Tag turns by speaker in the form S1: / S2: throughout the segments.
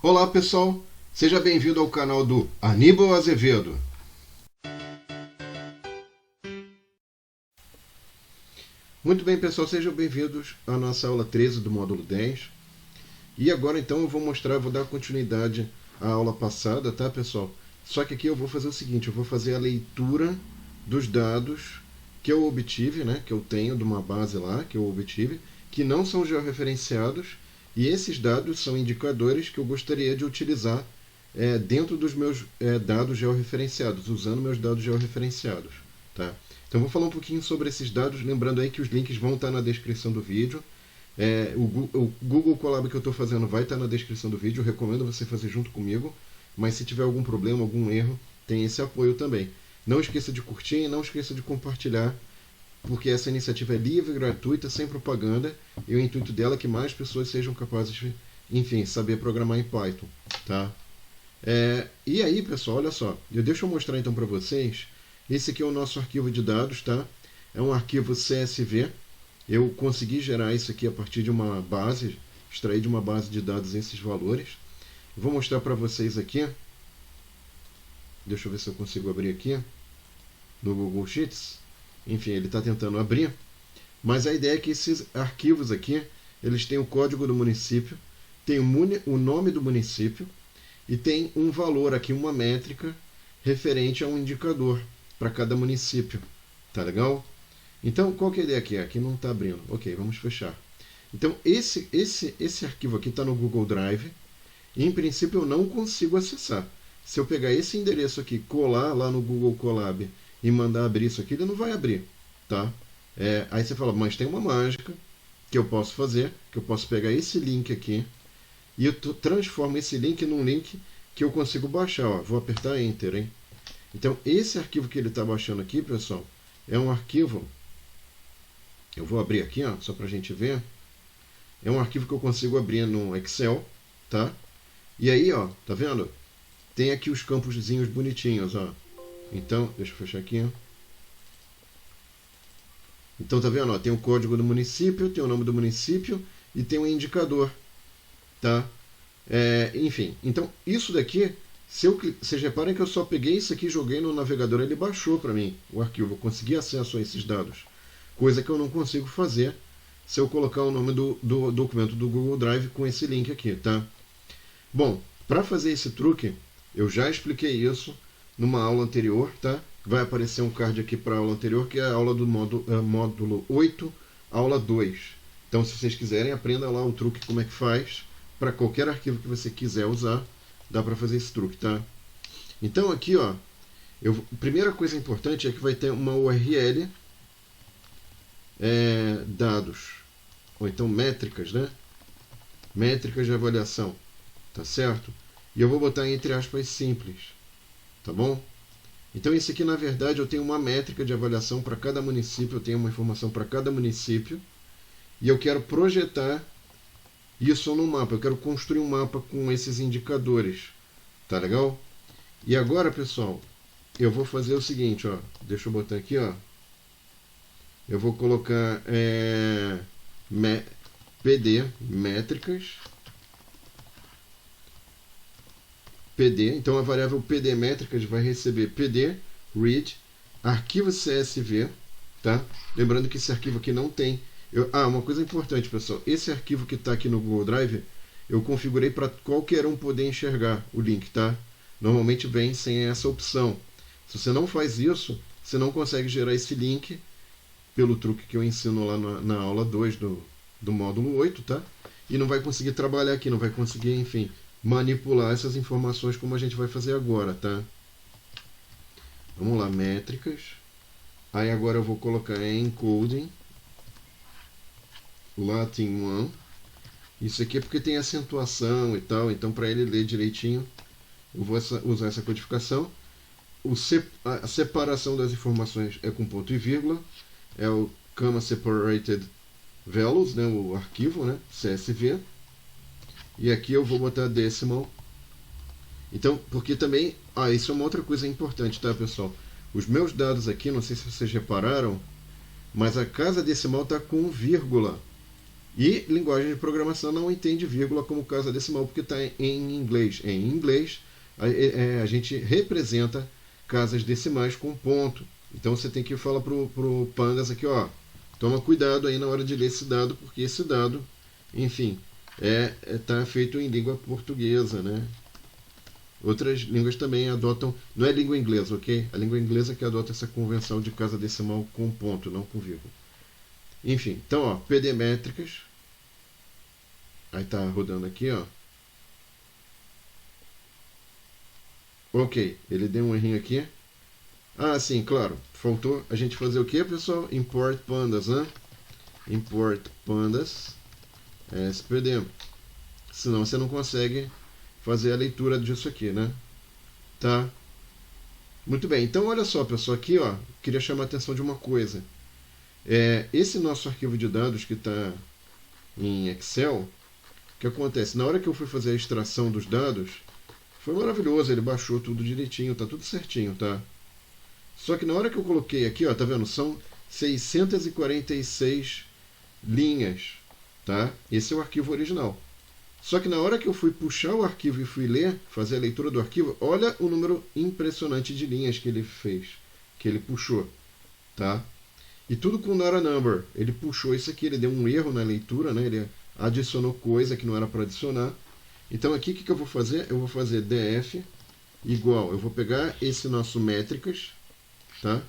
S1: Olá pessoal, seja bem-vindo ao canal do Aníbal Azevedo. Muito bem pessoal, sejam bem-vindos à nossa aula 13 do módulo 10. E agora então eu vou dar continuidade à aula passada, tá pessoal? Só que aqui eu vou fazer o seguinte, eu vou fazer a leitura dos dados que eu obtive, né, que eu tenho de uma base lá, que eu obtive, que não são georreferenciados, e esses dados são indicadores que eu gostaria de utilizar dentro dos meus dados georreferenciados, usando meus dados georreferenciados. Tá? Então vou falar um pouquinho sobre esses dados, lembrando aí que os links vão estar na descrição do vídeo. O Google Colab que eu estou fazendo vai estar na descrição do vídeo, eu recomendo você fazer junto comigo, mas se tiver algum problema, algum erro, tem esse apoio também. Não esqueça de curtir e não esqueça de compartilhar, porque essa iniciativa é livre, gratuita, sem propaganda, e o intuito dela é que mais pessoas sejam capazes de, enfim, saber programar em Python. Tá? E aí, pessoal, olha só, deixa eu mostrar então para vocês, esse aqui é o nosso arquivo de dados, tá? É um arquivo CSV, eu consegui gerar isso aqui a partir de uma base, extrair de uma base de dados esses valores. Vou mostrar para vocês aqui, deixa eu ver se eu consigo abrir aqui, no Google Sheets. Enfim, ele está tentando abrir, mas a ideia é que esses arquivos aqui, eles têm o código do município, tem o nome do município e tem um valor aqui, uma métrica referente a um indicador para cada município. Tá legal? Então, qual que é a ideia aqui? Aqui não está abrindo. Ok, vamos fechar. Então, esse arquivo aqui está no Google Drive e, em princípio, eu não consigo acessar. Se eu pegar esse endereço aqui, colar lá no Google Colab e mandar abrir isso aqui, ele não vai abrir, tá? Aí você fala, mas tem uma mágica que eu posso fazer, que eu posso pegar esse link aqui e eu transformo esse link num link que eu consigo baixar, ó. Vou apertar Enter, hein? Então, esse arquivo que ele está baixando aqui, pessoal, é um arquivo, eu vou abrir aqui, ó, só para a gente ver, é um arquivo que eu consigo abrir no Excel, tá? E aí, ó, tá vendo? Tem aqui os campozinhos bonitinhos, ó. Então, deixa eu fechar aqui. Então, tá vendo? Ó, tem o código do município, tem o nome do município e tem um indicador. Tá? Enfim, então isso daqui, vocês reparem que eu só peguei isso aqui, joguei no navegador, ele baixou para mim o arquivo, eu consegui acesso a esses dados. Coisa que eu não consigo fazer se eu colocar o nome do documento do Google Drive com esse link aqui. Tá? Bom, para fazer esse truque, eu já expliquei isso numa aula anterior, tá? Vai aparecer um card aqui para a aula anterior, que é a aula do módulo 8, aula 2. Então, se vocês quiserem, aprenda lá o truque, como é que faz. Para qualquer arquivo que você quiser usar, dá para fazer esse truque, tá? Então, aqui, ó, primeira coisa importante é que vai ter uma URL, dados, ou então métricas, né? Métricas de avaliação, tá certo? E eu vou botar entre aspas simples. Tá bom? Então isso aqui, na verdade, eu tenho uma métrica de avaliação para cada município, eu tenho uma informação para cada município, e eu quero projetar isso no mapa, eu quero construir um mapa com esses indicadores. Tá legal? E agora, pessoal, eu vou fazer o seguinte, ó, deixa eu botar aqui, ó, eu vou colocar PD, métricas, PD, então a variável PD métricas vai receber PD, read, arquivo CSV, tá? Lembrando que esse arquivo aqui não tem... uma coisa importante, pessoal, esse arquivo que está aqui no Google Drive, eu configurei para qualquer um poder enxergar o link, tá? Normalmente vem sem essa opção. Se você não faz isso, você não consegue gerar esse link pelo truque que eu ensino lá na aula 2 do módulo 8, tá? E não vai conseguir trabalhar aqui, não vai conseguir, enfim, manipular essas informações como a gente vai fazer agora, tá? Vamos lá, métricas. Aí agora eu vou colocar encoding Latin 1. Isso aqui é porque tem acentuação e tal, então para ele ler direitinho eu vou usar essa codificação. A separação das informações é com ponto e vírgula, é o comma separated values, né, o arquivo, né, CSV. E aqui eu vou botar decimal. Então, porque também... isso é uma outra coisa importante, tá, pessoal? Os meus dados aqui, não sei se vocês repararam, mas a casa decimal está com vírgula. E linguagem de programação não entende vírgula como casa decimal porque está em inglês. Em inglês, a gente representa casas decimais com ponto. Então você tem que falar pro Pandas aqui, ó, toma cuidado aí na hora de ler esse dado, porque esse dado, enfim, tá feito em língua portuguesa, né? Outras línguas também adotam, não é língua inglesa, ok? A língua inglesa que adota essa convenção de casa decimal com ponto, não com vírgula. Enfim, então, ó, PD métricas. Aí tá rodando aqui, ó. Ok, ele deu um errinho aqui. Ah, sim, claro. Faltou a gente fazer o que, pessoal? Import pandas, né? Import pandas SPD. Senão você não consegue fazer a leitura disso aqui, né? Tá? Muito bem. Então, olha só, pessoal. Aqui, ó, queria chamar a atenção de uma coisa. Esse nosso arquivo de dados que está em Excel, o que acontece? Na hora que eu fui fazer a extração dos dados, foi maravilhoso. Ele baixou tudo direitinho, tá tudo certinho, tá? Só que na hora que eu coloquei aqui, ó, tá vendo? São 646 linhas, tá? Esse é o arquivo original. Só que na hora que eu fui puxar o arquivo e fui ler, fazer a leitura do arquivo, olha o número impressionante de linhas que ele fez, que ele puxou, tá? E tudo com not a number. Ele puxou isso aqui, ele deu um erro na leitura, né? Ele adicionou coisa que não era para adicionar. Então aqui o que eu vou fazer? Eu vou fazer df igual, eu vou pegar esse nosso métricas, tá?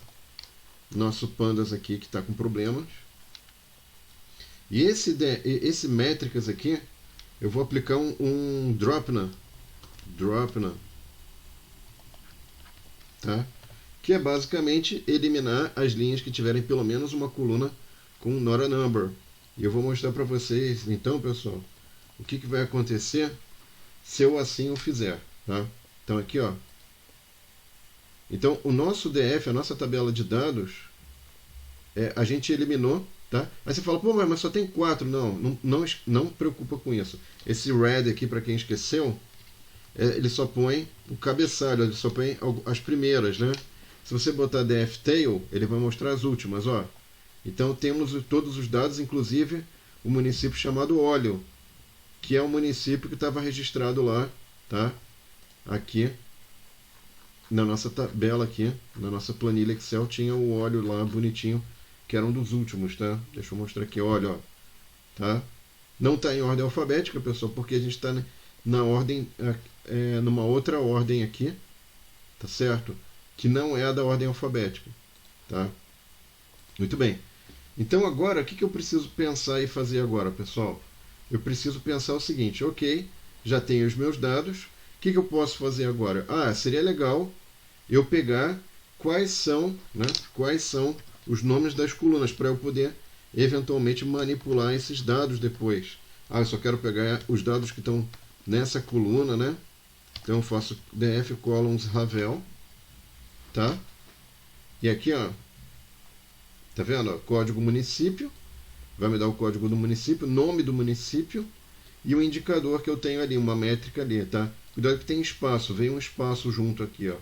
S1: Nosso pandas aqui que está com problemas. E esse métricas aqui, eu vou aplicar um dropna, tá? Que é basicamente eliminar as linhas que tiverem pelo menos uma coluna com not a number. E eu vou mostrar para vocês, então, pessoal, o que vai acontecer se eu assim o fizer, tá? Então aqui, ó. Então o nosso DF, a nossa tabela de dados, a gente eliminou, tá? Aí você fala, pô, mas só tem 4. Não preocupa com isso. Esse red aqui, para quem esqueceu, ele só põe o cabeçalho, ele só põe as primeiras, né? Se você botar df tail, ele vai mostrar as últimas, ó. Então temos todos os dados, inclusive o município chamado Óleo, que é o município que estava registrado lá, tá? Aqui na nossa tabela aqui, na nossa planilha Excel, tinha o Óleo lá bonitinho, que era um dos últimos, tá? Deixa eu mostrar aqui, olha, ó, tá? Não está em ordem alfabética, pessoal, porque a gente está na ordem, numa outra ordem aqui, tá certo? Que não é a da ordem alfabética, tá? Muito bem. Então agora, o que eu preciso pensar e fazer agora, pessoal? Eu preciso pensar o seguinte, ok, já tenho os meus dados, o que eu posso fazer agora? Ah, seria legal eu pegar quais são os nomes das colunas, para eu poder eventualmente manipular esses dados depois. Ah, eu só quero pegar os dados que estão nessa coluna, né? Então eu faço df columns Ravel, tá? E aqui, ó, tá vendo? Ó, código município, vai me dar o código do município, nome do município e o indicador que eu tenho ali, uma métrica ali, tá? Cuidado que tem espaço, vem um espaço junto aqui, ó.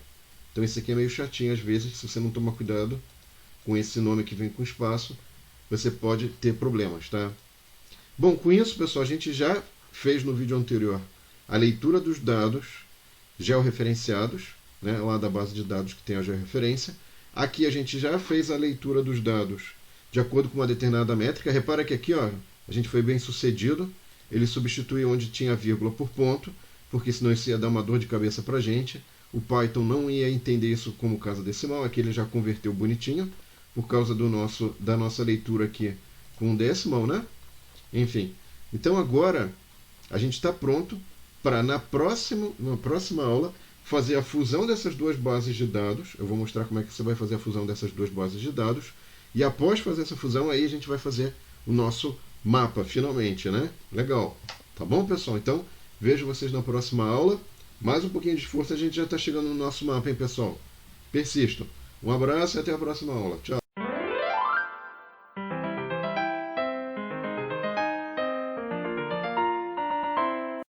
S1: Então esse aqui é meio chatinho às vezes, se você não tomar cuidado com esse nome que vem com espaço, você pode ter problemas, tá? Bom, com isso, pessoal, a gente já fez no vídeo anterior a leitura dos dados georreferenciados, né, lá da base de dados que tem a georreferência. Aqui a gente já fez a leitura dos dados de acordo com uma determinada métrica. Repara que aqui, ó, a gente foi bem sucedido. Ele substituiu onde tinha vírgula por ponto, porque senão isso ia dar uma dor de cabeça para a gente. O Python não ia entender isso como casa decimal. Aqui ele já converteu bonitinho, por causa da nossa leitura aqui com decimal, né? Enfim, então agora a gente está pronto para na próxima aula fazer a fusão dessas duas bases de dados. Eu vou mostrar como é que você vai fazer a fusão dessas duas bases de dados. E após fazer essa fusão, aí a gente vai fazer o nosso mapa, finalmente, né? Legal. Tá bom, pessoal? Então, vejo vocês na próxima aula. Mais um pouquinho de esforço, a gente já está chegando no nosso mapa, hein, pessoal? Persistam. Um abraço e até a próxima aula. Tchau.